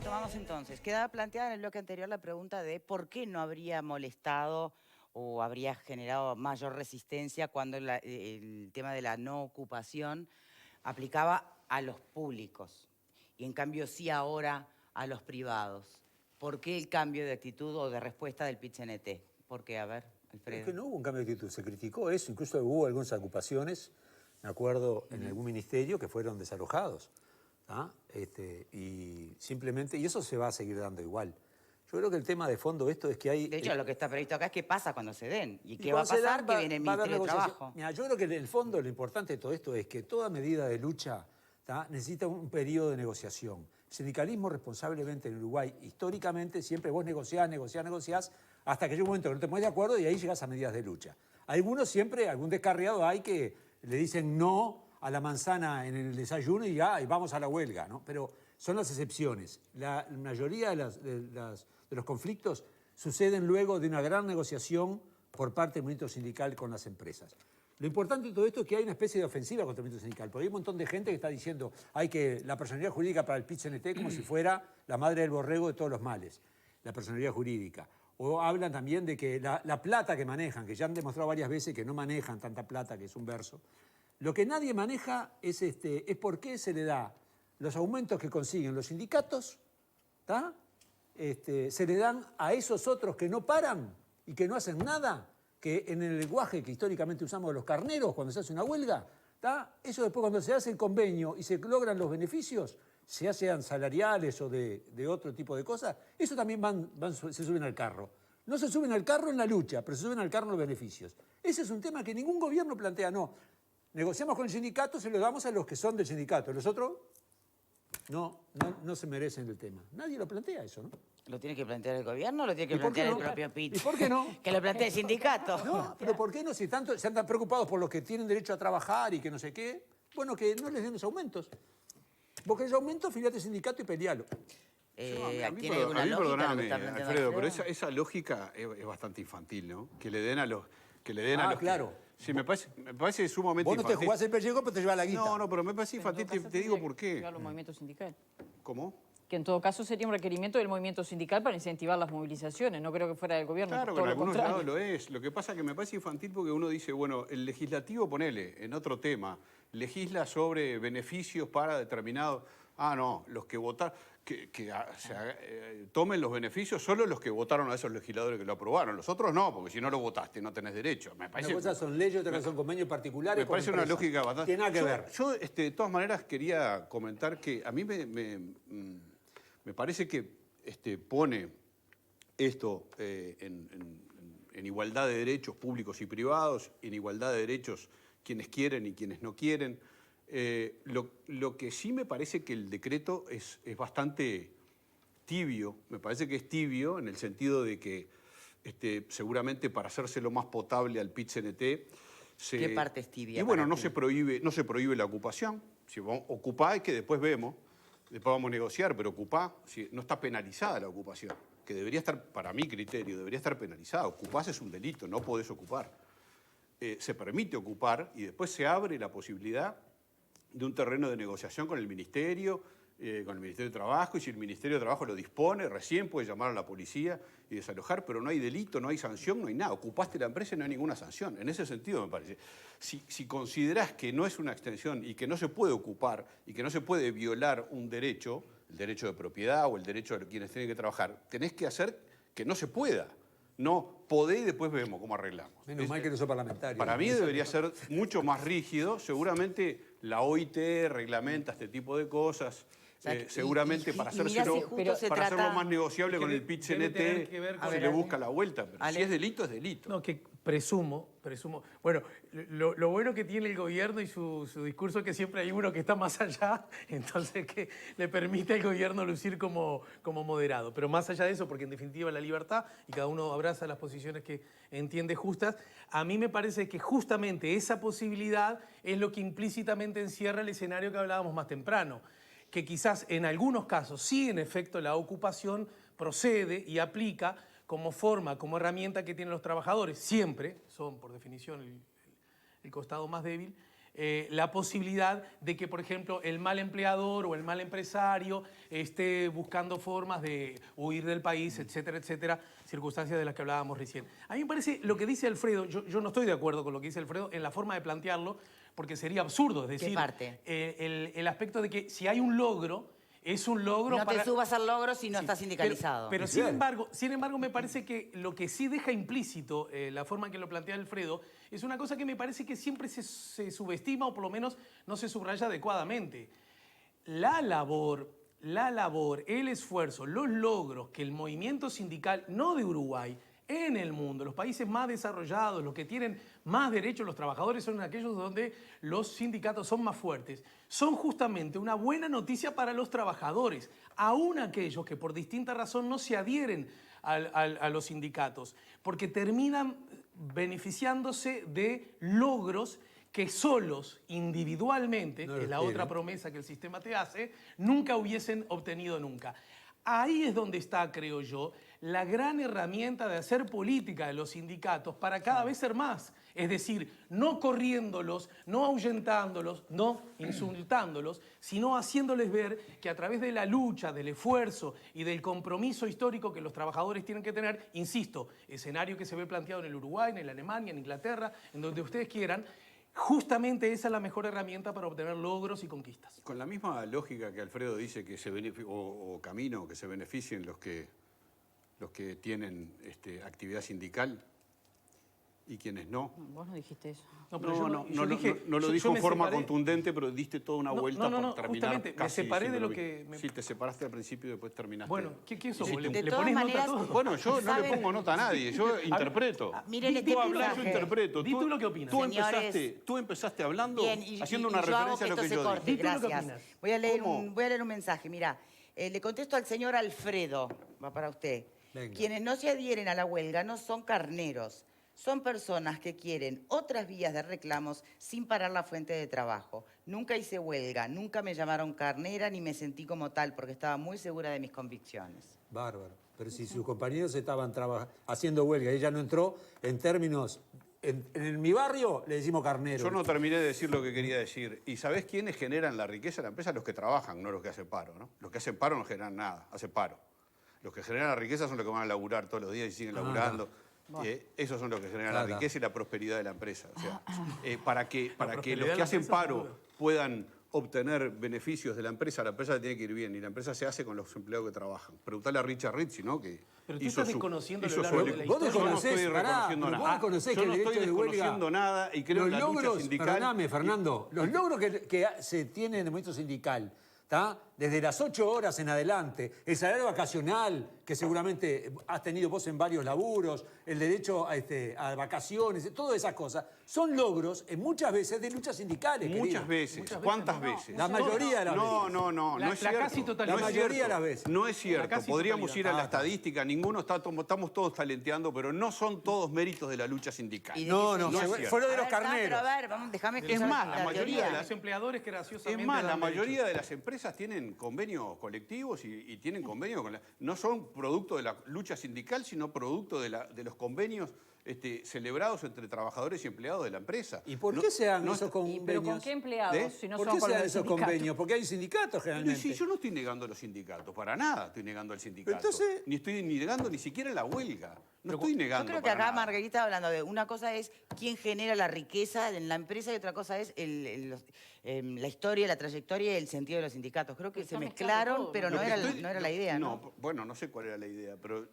Retomamos entonces. Quedaba planteada en el bloque anterior la pregunta de por qué no habría molestado o habría generado mayor resistencia cuando el tema de la no ocupación aplicaba a los públicos y en cambio sí ahora a los privados. ¿Por qué el cambio de actitud o de respuesta del PIT-CNT? ¿Por qué? A ver, Es Alfredo. que no hubo un cambio de actitud, se criticó eso, incluso hubo algunas ocupaciones, me acuerdo, en algún ministerio que fueron desalojados. Y simplemente, y eso se va a seguir dando igual. Yo creo que el tema de fondo de esto es que hay... De hecho, lo que está previsto acá es qué pasa cuando se den. ¿Y qué va a cuando se pasar? dan, Que viene el va a haber Ministerio de negociación. Trabajo. Mira, yo creo que en el fondo lo importante de todo esto es que toda medida de lucha necesita un periodo de negociación. El sindicalismo responsablemente en Uruguay, históricamente, siempre vos negociás, hasta que llega un momento que no te pones de acuerdo y ahí llegás a medidas de lucha. Algunos siempre, algún descarriado hay que le dicen no a la manzana en el desayuno y ya, y vamos a la huelga, ¿no? Pero son las excepciones. La mayoría de los conflictos suceden luego de una gran negociación por parte del movimiento sindical con las empresas. Lo importante de todo esto es que hay una especie de ofensiva contra el movimiento sindical, porque hay un montón de gente que está diciendo hay que la personalidad jurídica para el PIT-CNT como si fuera la madre del borrego de todos los males, la personalidad jurídica. O hablan también de que la plata que manejan, que ya han demostrado varias veces que no manejan tanta plata, que es un verso. Lo que nadie maneja es por qué se le da los aumentos que consiguen los sindicatos, se le dan a esos otros que no paran y que no hacen nada, que en el lenguaje que históricamente usamos de los carneros cuando se hace una huelga, eso después cuando se hace el convenio y se logran los beneficios, sean salariales o de otro tipo de cosas, eso también se suben al carro. No se suben al carro en la lucha, pero se suben al carro en los beneficios. Ese es un tema que ningún gobierno plantea, no. Negociamos con el sindicato, se lo damos a los que son del sindicato. Los otros no se merecen el tema. Nadie lo plantea eso, ¿no? ¿Lo tiene que plantear el gobierno o lo tiene que plantear el propio PIT? ¿Y por qué no? Que lo plantee el sindicato. No, pero ¿por qué no? Si tanto se andan preocupados por los que tienen derecho a trabajar y que no sé qué, bueno, que no les den los aumentos. Porque los aumentos, fíjate sindicato y pelealo. ¿Tiene alguna lógica lo que está planteando Alfredo, pero esa lógica es bastante infantil, ¿no? Que le den a los... claro. Sí, me parece sumamente Vos no infantil. te jugás el pellejo, pero te llevas la guita. No, pero me parece infantil, te digo por qué. Los movimientos sindicales. ¿Cómo? Que en todo caso sería un requerimiento del movimiento sindical para incentivar las movilizaciones. No creo que fuera del gobierno. Claro, todo en lo algunos contrario. lados lo es. Lo que pasa es que me parece infantil porque uno dice, bueno, el legislativo, ponele, en otro tema, legisla sobre beneficios para determinados... Ah, no, los que votaron... tomen los beneficios solo los que votaron a esos legisladores que lo aprobaron. Los otros no, porque si no lo votaste no tenés derecho. Me parece, una cosa son leyes, otra cosa son convenios particulares. me parece una lógica bastante... Tiene nada que ver. Yo, de todas maneras, quería comentar que a mí me parece que pone esto en igualdad de derechos públicos y privados, en igualdad de derechos quienes quieren y quienes no quieren. Lo que sí me parece que el decreto es bastante tibio, me parece que es tibio en el sentido de que seguramente para hacérselo más potable al PIT-CNT... ¿Qué parte es tibia? Y bueno, para no ti? se prohíbe la ocupación. Si vos ocupás, que después vemos, después vamos a negociar, pero ocupá, no está penalizada la ocupación, que debería estar, para mi criterio, debería estar penalizada. Ocupás es un delito, no podés ocupar. Se permite ocupar y después se abre la posibilidad de un terreno de negociación con el Ministerio de Trabajo, y si el Ministerio de Trabajo lo dispone, recién puede llamar a la policía y desalojar, pero no hay delito, no hay sanción, no hay nada. Ocupaste la empresa y no hay ninguna sanción. En ese sentido, me parece. Si considerás que no es una extensión y que no se puede ocupar y que no se puede violar un derecho, el derecho de propiedad o el derecho de quienes tienen que trabajar, tenés que hacer que no se pueda. No podés y después vemos cómo arreglamos. Menos mal que no soy parlamentario. Para mí debería ser mucho más rígido. Seguramente la OIT reglamenta este tipo de cosas. Seguramente para hacerlo más negociable con el PIT-CNT se le busca la vuelta. Pero si es delito, es delito. No, que presumo. Bueno, lo bueno que tiene el gobierno y su discurso es que siempre hay uno que está más allá, entonces que le permite al gobierno lucir como moderado. Pero más allá de eso, porque en definitiva la libertad, y cada uno abraza las posiciones que entiende justas, a mí me parece que justamente esa posibilidad es lo que implícitamente encierra el escenario que hablábamos más temprano. Que quizás en algunos casos sí, en efecto, la ocupación procede y aplica como forma, como herramienta que tienen los trabajadores, siempre, son por definición el costado más débil, la posibilidad de que, por ejemplo, el mal empleador o el mal empresario esté buscando formas de huir del país, etcétera, etcétera, circunstancias de las que hablábamos recién. A mí me parece lo que dice Alfredo, yo no estoy de acuerdo con lo que dice Alfredo en la forma de plantearlo, porque sería absurdo, es decir, ¿Qué parte? El aspecto de que si hay un logro, es un logro No para... te subas al logro si no estás sindicalizado. Pero sin embargo, me parece que lo que sí deja implícito la forma en que lo plantea Alfredo es una cosa que me parece que siempre se subestima o por lo menos no se subraya adecuadamente. La labor, el esfuerzo, los logros que el movimiento sindical, no de Uruguay, en el mundo, los países más desarrollados, los que tienen más derechos, los trabajadores son aquellos donde los sindicatos son más fuertes, son justamente una buena noticia para los trabajadores, aún aquellos que por distinta razón no se adhieren a los sindicatos, porque terminan beneficiándose de logros que solos, individualmente, que es la otra promesa que el sistema te hace, nunca hubiesen obtenido nunca. Ahí es donde está, creo yo, la gran herramienta de hacer política de los sindicatos para cada vez ser más. Es decir, no corriéndolos, no ahuyentándolos, no insultándolos, sino haciéndoles ver que a través de la lucha, del esfuerzo y del compromiso histórico que los trabajadores tienen que tener, insisto, escenario que se ve planteado en el Uruguay, en la Alemania, en Inglaterra, en donde ustedes quieran, justamente esa es la mejor herramienta para obtener logros y conquistas. Con la misma lógica que Alfredo dice que o Camino, que se beneficien los que tienen actividad sindical y quienes no. Vos no dijiste eso. No, pero yo no lo dijo en forma contundente, pero diste toda una vuelta por terminar justamente, casi me separé de lo diciendo que... Sí, te separaste al principio y después terminaste. Bueno, ¿qué sos? Hiciste ¿Le todas ponés nota a maneras, todo? Bueno, yo no le ¿Saben? pongo nota a nadie, yo interpreto. Miren este Tú hablas, yo mensaje. interpreto. Di tú lo que opinas. Señores. Tú empezaste hablando, Bien, y haciendo y una yo hago referencia a lo esto que se yo corte, dije. Di tú lo que gracias. opinas. Voy a leer ¿Cómo? un mensaje, mira. Le contesto al señor Alfredo, va para usted. Venga. Quienes no se adhieren a la huelga no son carneros, son personas que quieren otras vías de reclamos sin parar la fuente de trabajo. Nunca hice huelga, nunca me llamaron carnera ni me sentí como tal porque estaba muy segura de mis convicciones. Bárbaro. Pero si sus compañeros estaban haciendo huelga y ella no entró, en términos... En mi barrio le decimos carnero. Yo no terminé de decir lo que quería decir. ¿Y sabés quiénes generan la riqueza de la empresa? Los que trabajan, no los que hacen paro, ¿no? Los que hacen paro no generan nada, hacen paro. Los que generan la riqueza son los que van a laburar todos los días y siguen laburando. Esos son los que generan la riqueza y la prosperidad de la empresa. O sea, para que los que hacen paro puedan obtener beneficios de la empresa le tiene que ir bien y la empresa se hace con los empleados que trabajan. Preguntale a Richard Rizzi, ¿no? Que Pero tú estás desconociendo hizo lo largo su- de la Vos historia. Yo no desconocés, estoy pará, reconociendo pero nada. vos desconocés Yo que no el estoy derecho de huelga... desconociendo nada y creo en la lucha sindical. Perdóname, Fernando, los logros que se tienen en el movimiento sindical, ¿tá? Desde las 8 horas en adelante, el salario vacacional, que seguramente has tenido vos en varios laburos, el derecho a vacaciones, todas esas cosas, son logros muchas veces de luchas sindicales. Muchas querido. veces. ¿Cuántas veces? La mayoría de las veces. No La- es la cierto. casi totalidad. No es La mayoría cierto. de las veces. No es cierto. casi Podríamos ir a la totalidad. estadística, estamos todos talenteando, pero no son todos méritos de la lucha sindical. ¿Y de No, qué no, sería? es cierto. fue lo de A los ver, carneros. pero a ver, déjame Es escuchar más, la mayoría teoría. de las Los empleadores que graciosamente Es más, la dan mayoría derechos. de las empresas tienen convenios colectivos y tienen convenios con no son producto de la lucha sindical, sino producto de los convenios celebrados entre trabajadores y empleados de la empresa. ¿Y por qué se dan esos ¿Y pero con convenios? qué empleados? ¿Eh? Si no ¿Por son qué con se los dan esos sindicatos. convenios? Porque hay sindicatos Pero generalmente. si yo no estoy negando los sindicatos, para nada estoy negando el sindicato. Entonces- Ni estoy negando ni siquiera la huelga. No estoy Yo negando creo que para acá nada. Margarita está hablando de una cosa es quién genera la riqueza en la empresa y otra cosa es la historia, la trayectoria y el sentido de los sindicatos. Creo que se Está mezclado mezclaron, todo, pero Lo no que era, estoy- no era la idea, ¿no? Bueno, no sé cuál era la idea, pero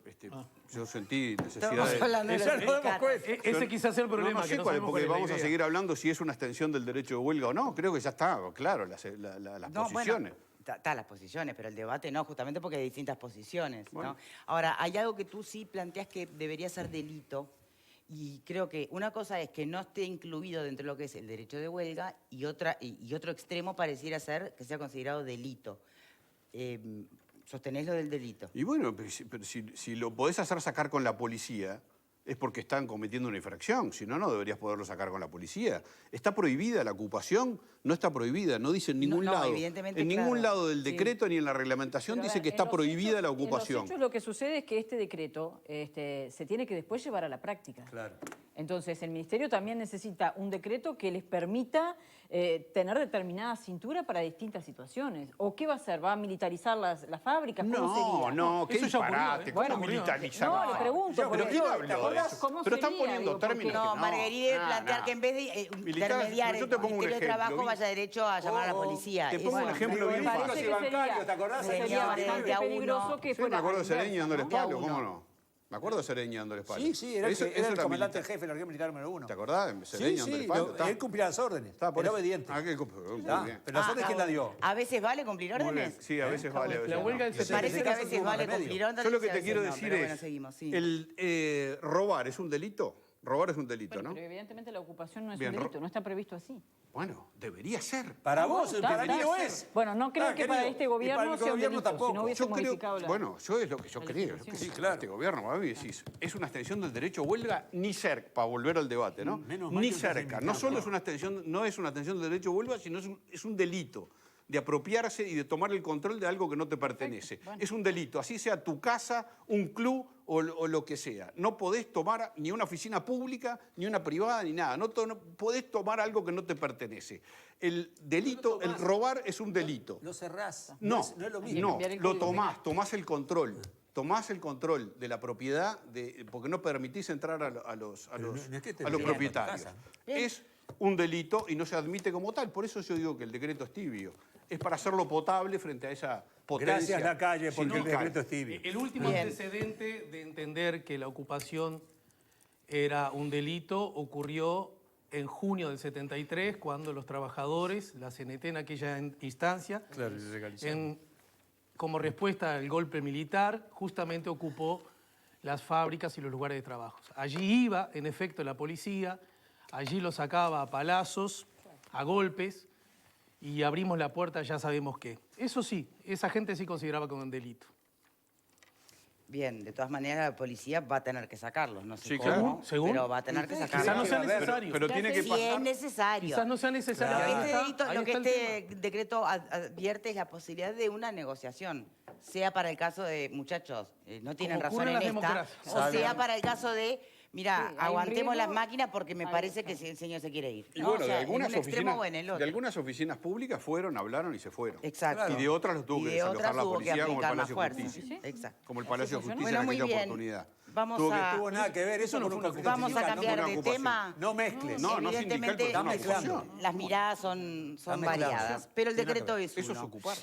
yo sentí necesidad Estamos de... hablando de los Ya nos damos sindicatos. cuenta. Ese quizás sea el problema, no sé que no cuál, sabemos porque cuál es la vamos a idea. seguir hablando si es una extensión del derecho de huelga o no. Creo que ya está, claro, las No, posiciones. bueno, está las posiciones, pero el debate no, justamente porque hay distintas posiciones, ¿no? Bueno. Ahora, hay algo que tú sí planteas que debería ser delito, y creo que una cosa es que no esté incluido dentro de lo que es el derecho de huelga, y otro extremo pareciera ser que sea considerado delito. ¿Sostenés lo del delito? Y bueno, pero si lo podés hacer sacar con la policía, es porque están cometiendo una infracción. Si no, no deberías poderlo sacar con la policía. ¿Está prohibida la ocupación? No está prohibida, no dice en ningún No, lado. evidentemente, En ningún claro. lado del decreto ni en la reglamentación Pero, a dice ver, que en está los prohibida hechos- la ocupación. En los hechos lo que sucede es que este decreto se tiene que después llevar a la práctica. Claro. Entonces, el Ministerio también necesita un decreto que les permita tener determinada cintura para distintas situaciones. ¿O qué va a hacer? ¿Va a militarizar las fábricas? ¿Cómo sería? No, qué Eso ya ocurrió, disparate. ¿eh? ¿Cómo Bueno, militarizar? No, le pregunto. Pero porque- ¿quién habló de eso? ¿Cómo Pero están sería? poniendo Digo, términos porque- que No, Marguerite debe plantear que en vez de Militar, intermediar pero yo el te pongo un Ministerio de ejemplo, Trabajo ¿viste? vaya derecho a llamar a la policía. te pongo Eso- un ejemplo bien Me parece fácil. que bancarios, ¿te acordás? sería Sería bastante de a uno. peligroso que Sí, fuera me acuerdo de a la Sereñi inversa, dándoles ¿no? palo, ¿cómo no? Me acuerdo de Sereñi dándoles palo. Sí, era, Eso- era eso el era comandante en militar. jefe de la Región Militar número 1. ¿Te acordás? Sí, Sereñi dándoles sí, palo. Está. él cumplía las órdenes, Está, por era eso. obediente. Ah, muy Está, bien. pero las órdenes, ¿quién la dio? ¿A veces vale cumplir Muy bien. órdenes? Sí, a veces vale, a veces La no. huelga del Sí, Parece que a caso veces tuvo vale remedio. cumplir órdenes. Yo lo que y a te veces quiero no, decir pero es, bueno, seguimos, sí. robar es un delito. Robar es un delito, Bueno, ¿no? pero evidentemente la ocupación no es Bien, un delito, no está previsto así. Bueno, debería ser. Para vos, está, para mí está. lo es. Bueno, no creo que para querido, este y gobierno para el sea un gobierno delito, si tampoco. no hubiese Yo creo, modificado la... bueno, yo es lo que yo la creo. legislación. Sí, claro. Este gobierno, va a decís, es una extensión del derecho a huelga ni cerca, para volver al debate, ¿no? Menos mal Ni que ustedes cerca. invitaron. No solo es una extensión, no es una extensión del derecho a huelga, sino es un delito de apropiarse y de tomar el control de algo que no te pertenece. Bueno. Es un delito, así sea tu casa, un club o lo que sea. No podés tomar ni una oficina pública, ni una privada, ni nada. No podés tomar algo que no te pertenece. El delito, el robar es un delito. Lo cerrás. No, es lo Hay que mismo. cambiar el lo código tomás el control. Tomás el control de la propiedad porque no permitís entrar a los no es que te a los llegan a tu propietarios. casa. Es un delito y no se admite como tal. Por eso yo digo que el decreto es tibio. Es para hacerlo potable frente a esa potencia. Gracias, Lacalle, porque el sindical. decreto es tibio. El último Bien. antecedente de entender que la ocupación era un delito ocurrió en junio del 73, cuando los trabajadores, la CNT en aquella instancia, Claro, y legalizaron. como respuesta al golpe militar, justamente ocupó las fábricas y los lugares de trabajo. Allí iba, en efecto, la policía, allí lo sacaba a palazos, a golpes, y abrimos la puerta, ya sabemos qué. Eso sí, esa gente sí consideraba como un delito. Bien, de todas maneras la policía va a tener que sacarlos, no sé Sí, cómo, claro. Según. pero va a tener que Quizás sacarlos. no sea Pero- necesario. Pero tiene que Si pasar. es necesario. Quizás no sea necesario. Pero Ahí este está, delito, ahí lo que está el este tema. decreto advierte es la posibilidad de una negociación, sea para el caso de, muchachos, no tienen Como razón ocurre en en las esta, democracias. o sea para el caso de, mira, Sí, hay un aguantemos las riesgo. máquinas porque me Ahí parece está. que el señor se quiere ir. Y ¿no? bueno, O sea, de algunas en un extremo oficinas, o en el de otro. algunas oficinas públicas fueron, hablaron y se fueron. Exacto. Y de otras los tuvo Y que de desalojar otras la hubo que policía como el aplicar más Palacio de fuerza. Justicia. Sí, exacto. Como el Palacio de funcionó. Justicia en Bueno, muy aquella bien. oportunidad. Vamos Tuvo que- a- No tuvo nada que ver, eso no con fue una una Vamos a ocupación cambiar una de ocupación. tema. No mezcles. No, no Evidentemente, sindical, pero está mezclando. las miradas son Está mezclando. variadas, pero el Tiene que decreto ver. es Eso es uno. ocupar.